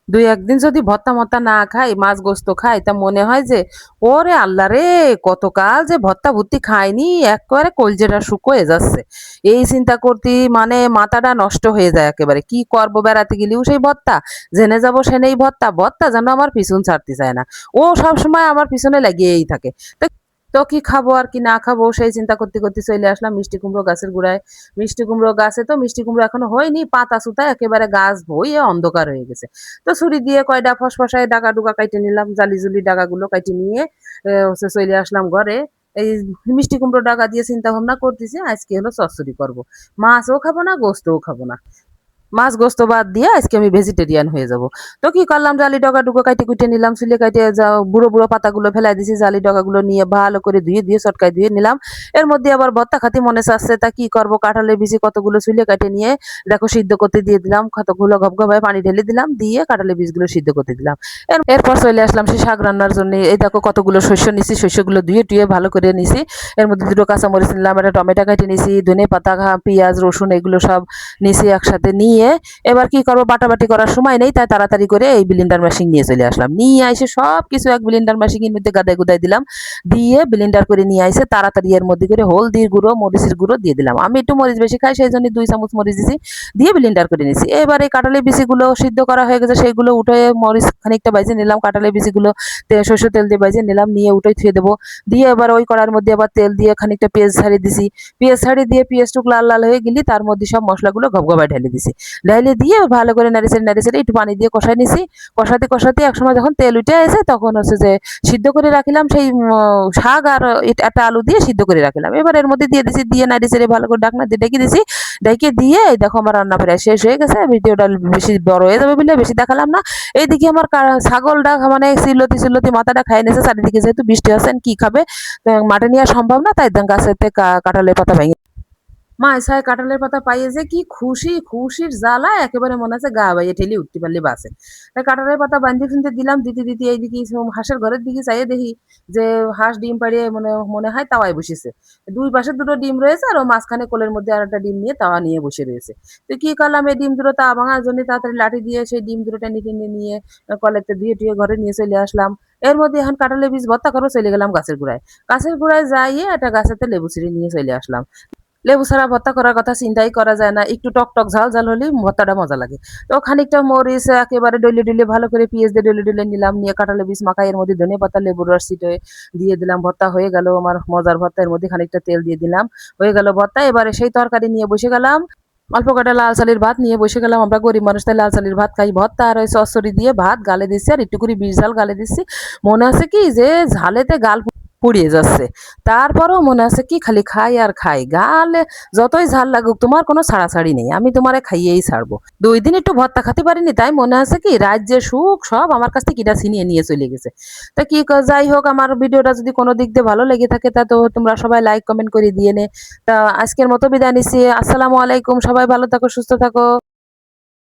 দুই একদিন যদি ভর্তা মত্তা না খাই, মাছ গোস্ত খাই, তা মনে হয় যে ওরে আল্লাহ রে, কতকাল যে ভর্তা ভুত্তি খাইনি, একেবারে কলজেটা শুকোয় যাচ্ছে। এই চিন্তা করতে মানে মাথাটা নষ্ট হয়ে যায় একেবারে। কি করব, বেড়াতে গেলেও সেই ভর্তা, জেনে যাব সেনেই ভর্তা, ভর্তা যেন আমার পিছন ছাড়তে চায় না। ও সব সময় আমার পিছনে লাগিয়েই থাকে। তো তো কি খাবো আর কি না খাবো সেই চিন্তা করতে করতে চলে আসলাম মিষ্টি কুমড়ো গাছের গোড়ায়। মিষ্টি কুমড়ো গাছে তো মিষ্টি কুমড়ো এখনো হয়নি, পাতা সুতা একেবারে গাছ ভইয়ে অন্ধকার হয়ে গেছে। তো ছুরি দিয়ে কয়টা ফসফসায় ডাগা ডুগা কাইটে নিলাম, জালি জুলি ডাগাগুলো কাইটে নিয়ে হচ্ছে চলে আসলাম ঘরে। এই মিষ্টি কুমড়ো ডাগা দিয়ে চিন্তা ভাবনা করতেছি আজকে হলো চচ্চড়ি করব। মাছও খাবো না, গোস্তও খাবো না। মাছ গোস্ত বাদ দিয়ে আজকে আমি ভেজিটেরিয়ান হয়ে যাব। তো কি করলাম, জালি ডগা ডুগো কাইটে কুইটে নিলাম, চুলে কাইটে বুড়ো বুড়ো পাতাগুলো ফেলাই দিছি, জালি ডগাগুলো নিয়ে ভালো করে ধুয়ে ধুয়ে চটকায় ধুয়ে নিলাম। এর মধ্যে আবার ভর্তা খাতি মনে চাচ্ছে, তা কি করব, কাঁঠালের বিচি কতগুলো চুলে কাটে নিয়ে দেখো সিদ্ধ করতে দিয়ে দিলাম, কতগুলো গবগবায় পানি ঢেলে দিলাম, দিয়ে কাঁঠালের বীজগুলো সিদ্ধ করতে দিলাম। এরপর চলে আসলাম সেই শাক রান্নার জন্য। এই দেখো কতগুলো শস্য নিছি, শস্যগুলো ধুয়ে টুয়ে ভালো করে নিছি। এর মধ্যে দুটো কাঁচামরিচ নিলাম, একটা টমেটো কেটে নিছি, ধনে পাতা পেঁয়াজ রসুন এগুলো সব নিছি একসাথে নিয়ে। এবার কি করবো, বাটাবাটি করার সময় নেই, তাই তাড়াতাড়ি করে এই ব্লেন্ডার মেশিন নিয়ে চলে আসলাম। নিয়ে এসে সব কিছু এক ব্লেন্ডার মেশিনের মধ্যে গাদায় গুদায় দিলাম, দিয়ে ব্লেন্ডার করে নিয়ে এসে তাড়াতাড়ি এর মধ্যে করে হলদির গুঁড়ো মরিচের গুঁড়ো দিয়ে দিলাম। আমি একটু মরিচ বেশি খাই, সেই জন্য 2 চামচ মরিচ দিছি, দিয়ে ব্লেন্ডার করে নিছি। এবার এই কাঁঠালের বিচিগুলো সিদ্ধ করা হয়ে গেছে, সেইগুলো উঠে মরিচ খানিকটা বাইজে নিলাম, কাঁঠালের বিচিগুলো সরষের তেল দিয়ে বাইজে নিলাম, নিয়ে উঠে থুয়ে দেবো। দিয়ে এবার ওই কড়ার মধ্যে আবার তেল দিয়ে খানিকটা পেঁয়াজ ছাড়িয়ে দিছি। পেঁয়াজ ছাড়িয়ে দিয়ে পেঁয়াজটুক লাল লাল হয়ে গেলি তার মধ্যে সব মশলাগুলো গবগবায় ঢেলে দিছি। ঢাইলে দিয়ে ভালো করে নাড়িয়ে নাড়িয়ে একটু পানি দিয়ে কষাই নিছি। কষাতে কষাতে একসময় যখন তেল উঠে এসে তখন হচ্ছে যে সিদ্ধ করে রাখিলাম সেই শাক আর একটা আলু দিয়ে সিদ্ধ করে রাখিলাম। এবার এর মধ্যে দিয়ে দিছি, দিয়ে নাড়িয়ে ভালো করে ঢাকনা দিয়ে ডেকে দিছি। ডেকে দিয়ে এই দেখো আমার রান্না প্রায় শেষ হয়ে গেছে। ভিডিওটা বেশি বড় হয়ে যাবে বলে বেশি দেখালাম না। এইদিকে আমার ছাগলটা মানে চিল্লতি চিল্লতি মাথাটা খাই নিয়েছে, চারিদিকে যেহেতু বৃষ্টি হচ্ছে কি খাবে, মাঠে নেওয়া সম্ভব না, তাই গাছেতে কাঁঠালের পাতা ভেঙে মাইসায় কাঁঠালের পাতা পাইয়ে যে কি খুশি, খুশির জ্বালায় একেবারে মনে হচ্ছে গা বাইয়ে ঠেলে উঠতে পারলে বাসে। তাই কাঁঠালের পাতা বান্ধি ফিনতে দিলাম, দিতে দিতে এইদিকে হাঁসের ঘরের দিকে চাইয়ে দেখি যে হাঁস ডিম পাড়িয়ে মনে মনে হয় তাওয়ায় বসেছে। দুই পাশে দুটো ডিম রয়েছে আর ও মাঝখানে কোলের মধ্যে আর একটা ডিম নিয়ে তাওয়া নিয়ে বসে রয়েছে। তো কি করলাম, এই ডিম দুটো তাওয়া ভাঙার জন্য তাড়াতাড়ি লাঠি দিয়ে সেই ডিম দুটোটা নিতে নিয়ে কলেতে ধুয়ে টুয়ে ঘরে নিয়ে চলে আসলাম। এর মধ্যে এখন কাঁঠালের বীজ ভর্তা করে চলে গেলাম গাছের গোড়ায়। গাছের গোড়ায় যাইয়ে একটা গাছেতে লেবু ছিঁড়ে নিয়ে চলে আসলাম। লেবু ছাড়া ভর্তা করার কথা চিন্তাই করা যায় না, একটু টক টক ঝাল ঝাল হলেই ভর্তাটা মজা লাগে। তো খানিকটা মরিচ একেবারে ডলে ডলে ভালো করে পেঁয়াজ দিয়ে ডলে ডলে নিলাম, নিয়ে কাঁঠালের বীজ মাখাই এর মধ্যে ধনে পাতা লেবুর রস ছিটে দিয়ে দিলাম। ভর্তা হয়ে গেল আমার মজার ভর্তা। এর মধ্যে খানিকটা তেল দিয়ে দিলাম, হয়ে গেল ভর্তা। এবারে সেই তরকারি নিয়ে বসে গেলাম, অল্প কটা লাল চালের ভাত নিয়ে বসে গেলাম। আমরা গরিব মানুষ, তাই লাল চালের ভাত খাই। ভর্তা আর ওই চচ্চড়ি দিয়ে ভাত গালে দিচ্ছি, আর একটু করে বিষ ঝাল গালে দিচ্ছি। মনে আছে কি যে ঝালেতে গাল পুড়িয়ে যাচ্ছে, তারপরেও মনে আছে কি খালি খাই আর খাই। গালে যতই ঝাল লাগুক তোমার কোনো ছাড়াছাড়ি নেই, আমি তোমারে খাইয়েই ছাড়বো। 2 দিন একটু ভর্তা খেতে পারিনি, তাই মনে আছে কি রাজ্যের সুখ সব আমার কাছ থেকে কিটা ছিনিয়ে নিয়ে চলে গেছে। তা কি যাই হোক, আমার ভিডিওটা যদি কোনো দিক দিয়ে ভালো লেগে থাকে তা তো তোমরা সবাই লাইক কমেন্ট করে দিয়ে নে। তা আজকের মতো বিদায় নিচ্ছি। আসসালামু আলাইকুম, সবাই ভালো থাকো, সুস্থ থাকো।